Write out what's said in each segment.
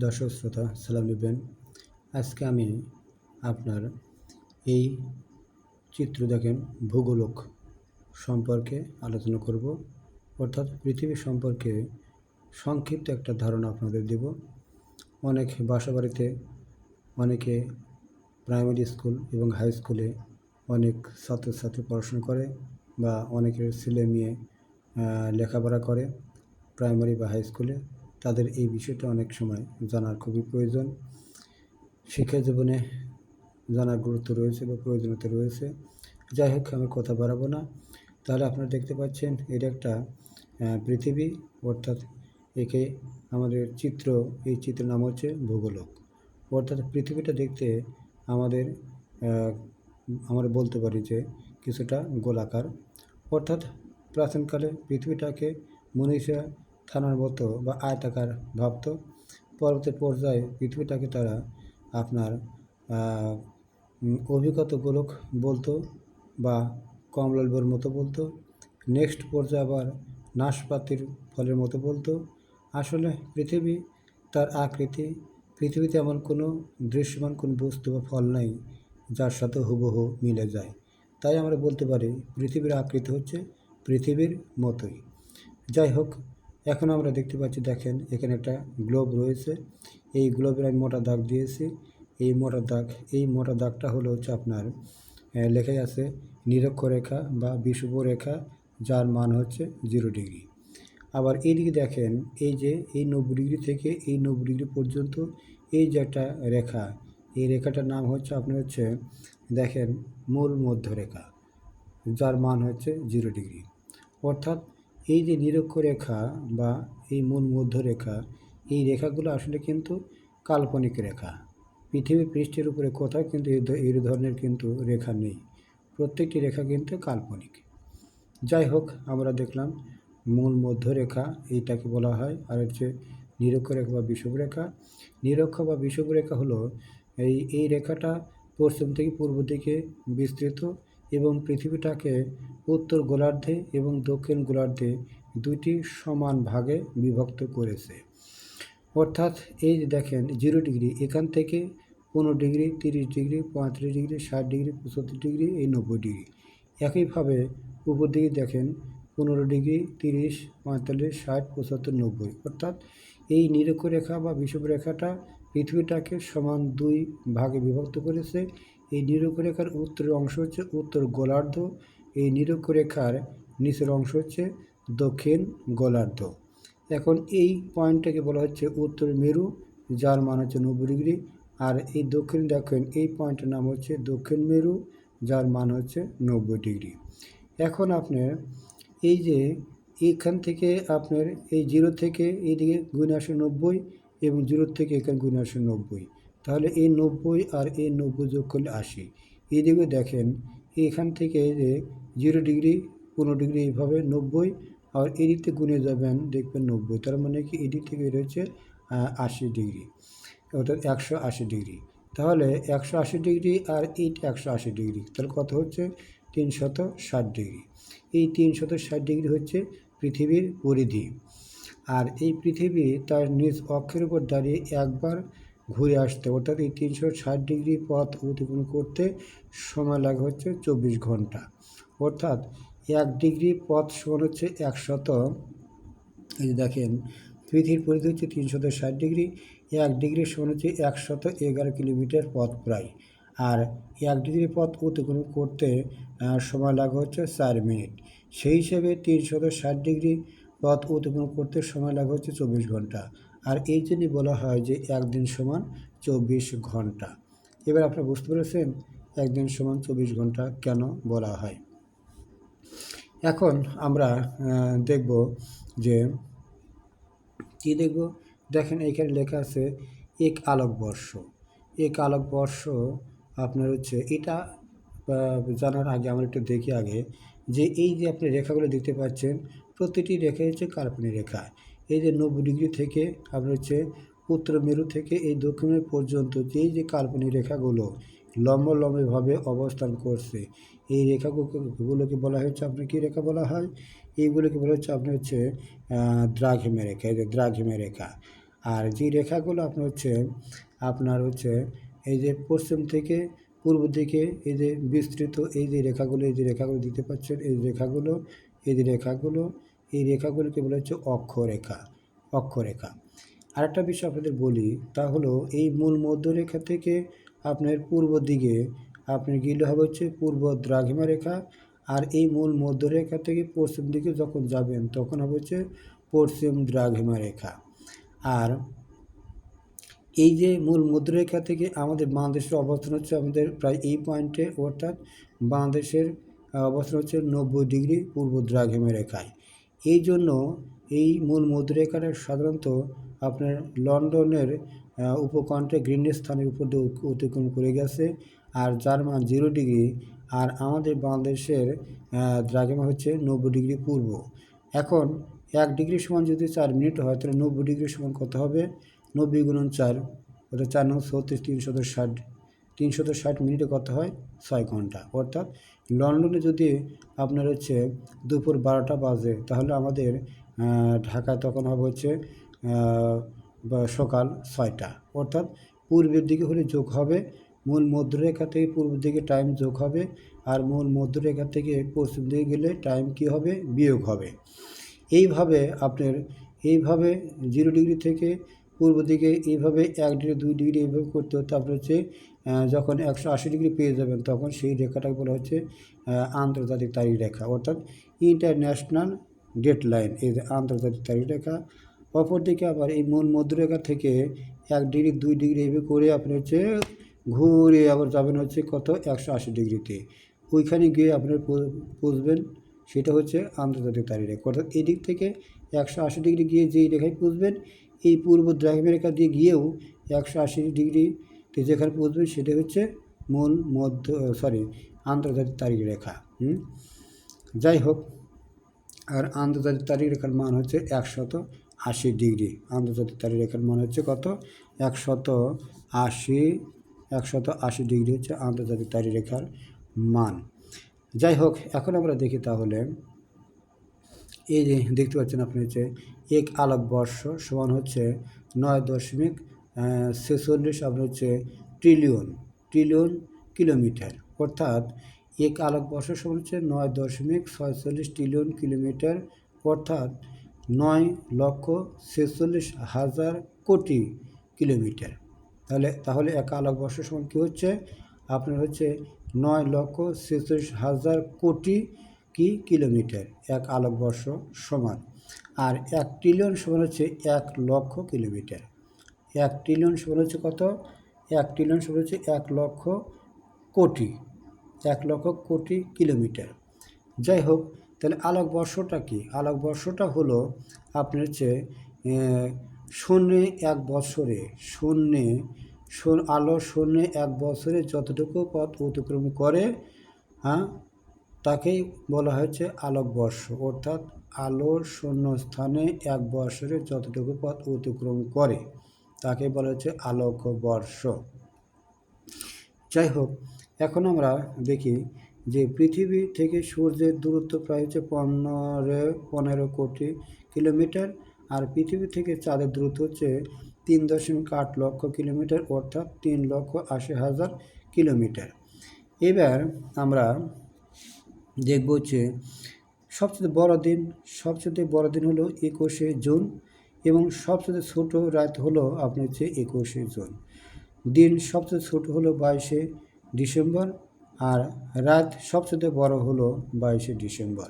দর্শক শ্রোতা সালাম নেবেন। আজকে আমি আপনার এই চিত্র দেখেন ভূগোলক সম্পর্কে আলোচনা করব, অর্থাৎ পৃথিবী সম্পর্কে সংক্ষিপ্ত একটা ধারণা আপনাদের দেব। অনেক বাসাবাড়িতে অনেকে প্রাইমারি স্কুল এবং হাই স্কুলে অনেক ছাত্রছাত্রী পড়াশোনা করে বা অনেকের ছেলে মেয়ে লেখাপড়া করে প্রাইমারি বা হাই স্কুলে। তাদের এই বিষয়টা অনেক সময় জানার খুবই প্রয়োজন। শিক্ষা জীবনে জানার গুরুত্ব রয়েছে বা প্রয়োজনীয়তা রয়েছে। যাই হোক, আমি কথা বাড়াবো না। তাহলে আপনারা দেখতে পাচ্ছেন এটা একটা পৃথিবী, অর্থাৎ একে আমাদের চিত্র, এই চিত্রের নাম হচ্ছে ভূগোলক। অর্থাৎ পৃথিবীটা দেখতে আমাদের আমরা বলতে পারি যে কিছুটা গোলাকার। অর্থাৎ প্রাচীনকালে পৃথিবীটাকে মনীষা থানার মতো বা আয়তাকার ভাবত। পরবর্তী পর্যায়ে পৃথিবীটাকে তারা আপনার অভিগত গোলক বলতো বা কমলালেবুর মতো বলতো। নেক্সট পর্যায়ে আবার নাশপাতির ফলের মতো বলতো। আসলে পৃথিবী, তার আকৃতি, পৃথিবীতে এমন কোনো দৃশ্যমান কোনো বস্তু বা ফল নাই যার সাথে হুবহু মিলে যায়। তাই আমরা বলতে পারি পৃথিবীর আকৃতি হচ্ছে পৃথিবীর মতোই। যাই হোক, এখন আমরা দেখতে পাচ্ছি, দেখেন এখানে একটা গ্লোব রয়েছে। এই গ্লোবের আমি মোটা দাগ দিয়েছি। এই মোটা দাগটা হলো হচ্ছে আপনার লেখাই আছে নিরক্ষরেখা বা বিষুব রেখা, যার মান হচ্ছে 0 ডিগ্রি। আবার এইদিকে দেখেন, এই যে এই 90 ডিগ্রি থেকে এই 90 ডিগ্রি পর্যন্ত এই যে একটা রেখা, এই রেখাটার নাম হচ্ছে আপনার হচ্ছে দেখেন মূল মধ্যরেখা, যার মান হচ্ছে 0 ডিগ্রি। অর্থাৎ এই যে নিরক্ষরেখা বা এই মূল মধ্যরেখা, এই রেখাগুলো আসলে কিন্তু কাল্পনিক রেখা। পৃথিবীর পৃষ্ঠের উপরে কোথাও কিন্তু এই ধরনের কিন্তু রেখা নেই। প্রত্যেকটি রেখা কিন্তু কাল্পনিক। যাই হোক, আমরা দেখলাম মূল মধ্যরেখা এইটাকে বলা হয়, আর হচ্ছে নিরক্ষরেখা বা বিষুবরেখা। নিরক্ষ বা বিষুবরেখা হলো এই রেখাটা পশ্চিম থেকে পূর্ব দিকে বিস্তৃত এবং পৃথিবীটাকে উত্তর গোলার্ধে এবং দক্ষিণ গোলার্ধে দুইটি সমান ভাগে বিভক্ত করেছে। অর্থাৎ এই যে দেখেন 0 ডিগ্রি, এখান থেকে 15 degree, 30 degree, 35 degree, 60 degree, 75 degree, এই 90 ডিগ্রি। একইভাবে উপর দিকে দেখেন 15 ডিগ্রি, 30, 45, 60, 75, 90। অর্থাৎ এই নিরক্ষরেখা বা বিষুবরেখাটা পৃথিবীটাকে সমান 2 ভাগে বিভক্ত করেছে। এই নিরক্ষরেখার উত্তরের অংশ হচ্ছে উত্তর গোলার্ধ, এই নিরক্ষরেখার নিচের অংশ হচ্ছে দক্ষিণ গোলার্ধ। এখন এই পয়েন্টটাকে বলা হচ্ছে উত্তর মেরু, যার মান হচ্ছে 90 ডিগ্রি। আর এই দক্ষিণ দেখেন এই পয়েন্টের নাম হচ্ছে দক্ষিণ মেরু, যার মান হচ্ছে 90 ডিগ্রি। এখন আপনার এই যে এইখান থেকে আপনার এই 0 থেকে এইদিকে গুণে আসে 90 এবং 0 থেকে এখানে গুণে আসে 90। তাহলে এই 90 আর এই 90 যোগ করলে 80। এইদিকে দেখেন এখান থেকে যে 0 ডিগ্রি, 15 ডিগ্রি, এইভাবে 90, আর এদিকে গুণে যাবেন দেখবেন 90। তার মানে কি এদিক থেকে রয়েছে 80 ডিগ্রি, অর্থাৎ 180 ডিগ্রি। তাহলে 180 ডিগ্রি আর এইটা 180 ডিগ্রি, তাহলে কত হচ্ছে 360 ডিগ্রি। এই 360 ডিগ্রি হচ্ছে পৃথিবীর পরিধি। আর এই পৃথিবী তার নিজ অক্ষের উপর দাঁড়িয়ে একবার ঘুরে আসতে, অর্থাৎ এই 360 ডিগ্রি পথ অতিক্রম করতে সময় লাগে হচ্ছে 24 ঘন্টা। অর্থাৎ 1 ডিগ্রি পথ সমান হচ্ছে 100, এই দেখেন পৃথিবীর পরিধি হচ্ছে 360 ডিগ্রি, 1 ডিগ্রি সমান হচ্ছে 111 কিলোমিটার পথ প্রায়। আর 1 ডিগ্রি পথ অতিক্রম করতে সময় লাগে হচ্ছে 4 মিনিট। সেই হিসেবে 360 ডিগ্রি পথ অতিক্রম করতে সময় লাগে হচ্ছে 24 ঘন্টা। আর এই জন্যই বলা হয় যে একদিন সমান 24 ঘন্টা। এবার আপনারা বুঝতে পেরেছেন একদিন সমান 24 ঘন্টা কেন বলা হয়। এখন আমরা দেখব যে কী দেখব, দেখেন এখানে লেখা আছে এক আলোকবর্ষ। এক আলোকবর্ষ আপনার হচ্ছে এটা জানার আগে আমরা একটু দেখি আগে যে এই যে আপনি রেখাগুলো দেখতে পাচ্ছেন, প্রতিটি রেখা হচ্ছে কাল্পনিক রেখা। এই যে 90 ডিগ্রি থেকে আপনার হচ্ছে উত্তর মেরু থেকে এই দক্ষিণ মেরু পর্যন্ত যে কাল্পনিক রেখাগুলো লম্বভাবে অবস্থান করছে, এই রেখাগুলোকে বলা হচ্ছে আপনার কী রেখা বলা হয়? এইগুলোকে বলা হচ্ছে আপনার হচ্ছে দ্রাঘিমা রেখা। এই যে দ্রাঘিমা রেখা। আর যে রেখাগুলো আপনার হচ্ছে এই যে পশ্চিম থেকে পূর্ব দিকে এই যে বিস্তৃত এই যে রেখাগুলো দিতে পাচ্ছেন, এই রেখাগুলোকে বলা হচ্ছে অক্ষরেখা। আরেকটা বিষয় আপনাদের বলি, তা হলো এই মূল মধ্যরেখা থেকে আপনার পূর্ব দিকে আপনার গেলে হবে হচ্ছে পূর্ব দ্রাঘিমা রেখা, আর এই মূল মধ্যরেখা থেকে পশ্চিম দিকে যখন যাবেন তখন হবে হচ্ছে পশ্চিম দ্রাঘিমা রেখা। আর এই যে মূল মধ্যরেখা থেকে আমাদের বাংলাদেশের অবস্থান হচ্ছে আমাদের প্রায় এই পয়েন্টে, অর্থাৎ বাংলাদেশের অবস্থান হচ্ছে 90 ডিগ্রি পূর্ব দ্রাঘিমা রেখায়। এই জন্য এই মূল মধ্যরেখাটা সাধারণত আপনার লন্ডনের উপকণ্ঠে গ্রিনিচ স্থানের উপর দিয়ে অতিক্রম করে গেছে, আর যার মান 0 ডিগ্রি। আর আমাদের বাংলাদেশের দ্রাঘিমা হচ্ছে 90 ডিগ্রি পূর্ব। এখন 1 ডিগ্রি সমান যদি 4 মিনিট হয়, তাহলে 90 ডিগ্রি সমান কত হবে? 90 গুণন 4, অর্থাৎ 4 9 36, 360 মিনিটে কত হয়? 6 ঘন্টা। অর্থাৎ লন্ডনে যদি আপনার হচ্ছে দুপুর 12টা বাজে, তাহলে আমাদের ঢাকায় তখন হবে হচ্ছে সকাল 6টা। অর্থাৎ পূর্বের দিকে হলে যোগ হবে, মূল মধ্যরেখা থেকে পূর্ব দিকে টাইম যোগ হবে, আর মূল মধ্যরেখা থেকে পশ্চিম দিকে গেলে টাইম কী হবে? বিয়োগ হবে। এইভাবে 0 ডিগ্রি থেকে পূর্ব দিকে এইভাবে 1 ডিগ্রি 2 ডিগ্রি এইভাবে করতে হতে আপনার হচ্ছে যখন 180 ডিগ্রি পেয়ে যাবেন, তখন সেই রেখাটাকে বলা হচ্ছে আন্তর্জাতিক তারিখ রেখা, অর্থাৎ ইন্টারন্যাশনাল ডেডলাইন। এই যে আন্তর্জাতিক তারিখ রেখা। অপরদিকে আবার এই মূল মধ্যরেখা থেকে 1 ডিগ্রি 2 ডিগ্রি এইভাবে করে আপনি হচ্ছে ঘুরে আবার যাবেন হচ্ছে কত? 180 ডিগ্রিতে। ওইখানে গিয়ে আপনার পৌঁছবেন, সেটা হচ্ছে আন্তর্জাতিক তারিখ রেখা। অর্থাৎ এদিক থেকে 180 ডিগ্রি গিয়ে যেই রেখায় পৌঁছবেন, এই পূর্ব দ্রাঘিমা রেখা দিয়ে গিয়েও 180 ডিগ্রিতে যেখানে পৌঁছবেন সেটা হচ্ছে আন্তর্জাতিক তারিখ রেখা। যাই হোক, আর আন্তর্জাতিক তারিখ রেখার মান হচ্ছে 180 ডিগ্রি। আন্তর্জাতিক তারিখ রেখার মান হচ্ছে কত? 180 ডিগ্রি হচ্ছে আন্তর্জাতিক তারিখ রেখার মান। যাই হোক, এখন আমরা দেখি তাহলে এই যে দেখতে পাচ্ছেন আপনি হচ্ছে 1 আলোকবর্ষ সমান হচ্ছে 9.46 আপনার হচ্ছে ট্রিলিয়ন কিলোমিটার। অর্থাৎ 1 আলোকবর্ষ সমান হচ্ছে 9.46 ট্রিলিয়ন কিলোমিটার, অর্থাৎ 9,46,000 কোটি কিলোমিটার। তাহলে 1 আলোকবর্ষ সমান কী হচ্ছে? আপনার হচ্ছে 9,46,000 কোটি কিলোমিটার 1 আলোকবর্ষ সমান। আর 1 ট্রিলিয়ন সমান হচ্ছে 1 লক্ষ কিলোমিটার। 1 ট্রিলিয়ন সমান হচ্ছে কত? 1 ট্রিলিয়ন সমান হচ্ছে 1 লক্ষ কোটি কিলোমিটার। যাই হোক, তাহলে আলোকবর্ষটা কি? আলোকবর্ষটা হলো আপনার হচ্ছে শূন্যে 1 বছরে আলো শূন্যে 1 বছরে যতটুকু পথ অতিক্রম করে, তাকেই বলা হয়েছে আলোকবর্ষ। অর্থাৎ আলোর শূন্য স্থানে 1 বছরে যতটুকু পথ অতিক্রম করে তাকে বলা হচ্ছে আলোকবর্ষ। যাই হোক, এখন আমরা দেখি যে পৃথিবী থেকে সূর্যের দূরত্ব প্রায় হচ্ছে 15 কোটি কিলোমিটার, আর পৃথিবী থেকে চাঁদের দূরত্ব হচ্ছে 3.8 লক্ষ কিলোমিটার, অর্থাৎ 3,80,000 কিলোমিটার। এবার আমরা দেখব হচ্ছে সবচেয়ে বড় দিন হলো 21শে জুন, এবং সবচেয়ে ছোট রাত হলো আপনার হচ্ছে 21শে জুন। দিন সবচেয়ে ছোট হলো 22শে ডিসেম্বর, আর রাত সবচেয়ে বড় হলো 22শে ডিসেম্বর।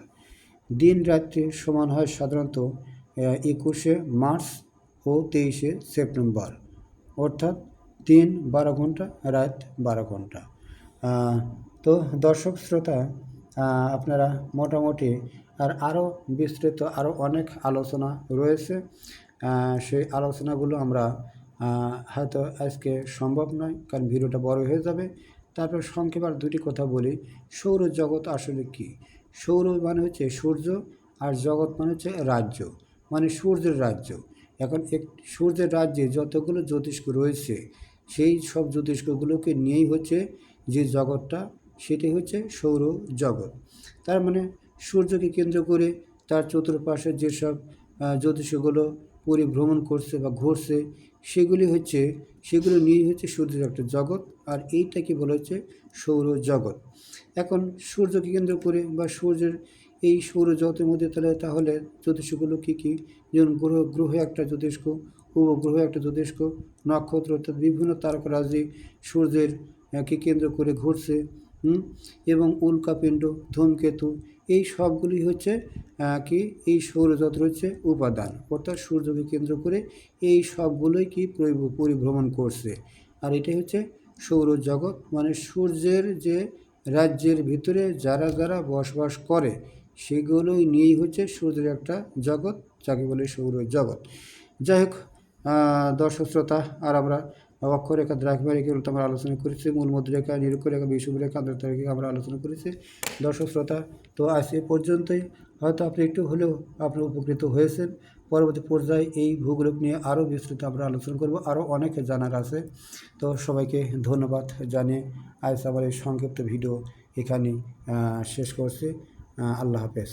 দিন রাত্রি সমান হয় সাধারণত 21শে মার্চ ও 23শে সেপ্টেম্বর, অর্থাৎ দিন 12 ঘন্টা, রাত 12 ঘন্টা। তো দর্শক শ্রোতা, আপনারা মোটামুটি আরও বিস্তৃত আরও অনেক আলোচনা রয়েছে, সেই আলোচনাগুলো আমরা হয়তো আজকে সম্ভব নয়, কারণ ভিডিওটা বড় হয়ে যাবে। তারপর সংক্ষেপে আর দুটি কথা বলি। সৌরজগৎ আসলে কি? সৌর মানে হচ্ছে সূর্য, আর জগৎ মানে হচ্ছে রাজ্য, মানে সূর্যের রাজ্য। এখন সূর্যের রাজ্যে যতগুলো জ্যোতিষ্ক রয়েছে, সেই সব জ্যোতিষ্কগুলোকে নিয়েই হচ্ছে যে জগৎটা, সেটাই হচ্ছে সৌরজগৎ। তার মানে সূর্যকে কেন্দ্র করে তার চতুর্পাশে যেসব জ্যোতিষ্কগুলো পরিভ্রমণ করছে বা ঘুরছে, সেগুলো নিয়েই হচ্ছে সূর্যের একটা জগৎ। আর এইটাকে বলা হচ্ছে সৌরজগৎ। এখন সূর্যকে কেন্দ্র করে বা সূর্যের এই সৌরজগতের মধ্যে তাহলে জ্যোতিষ্কগুলো কী কী, যেমন গ্রহ একটা জ্যোতিষ্ক, উপগ্রহ একটা জ্যোতিষ্ক, নক্ষত্র অর্থাৎ বিভিন্ন তারকারাজি সূর্যের কে কেন্দ্র করে ঘুরছে। এবং উল্কাপিণ্ড, ধূমকেতু, এই সবগুলি হচ্ছে কি এই সৌরজগতের হচ্ছে উপাদান, অর্থাৎ সূর্যকে কেন্দ্র করে এই সবগুলোই কি পরিভ্রমণ করছে। আর এটাই হচ্ছে সৌরজগৎ, মানে সূর্যের যে রাজ্যের ভিতরে যারা যারা বসবাস করে সেগুলোই নিয়েই হচ্ছে সূর্যের একটা জগৎ, যাকে বলে সৌরজগৎ। যাই হোক দর্শক শ্রোতা, আর আমরা অক্ষরেখা, দ্রাঘিমারেখা এগুলো তো আমরা আলোচনা করেছি, মূল মুদ্রেখা, নিরক্ষরেখা, বিষুবরেখা, আন্তর্জাতিক আমরা আলোচনা করেছি। দর্শক শ্রোতা, তো আজ এ পর্যন্তই। হয়তো আপনি একটু হলেও আপনি উপকৃত হয়েছেন। পরবর্তী পর্যায়ে এই ভূগোল নিয়ে আরও বিস্তৃত আমরা আলোচনা করব, আরও অনেক জানার আছে। তো সবাইকে ধন্যবাদ জানিয়ে আজ আমার এই সংক্ষিপ্ত ভিডিও এখানেই শেষ করছি। আল্লাহ হাফেজ।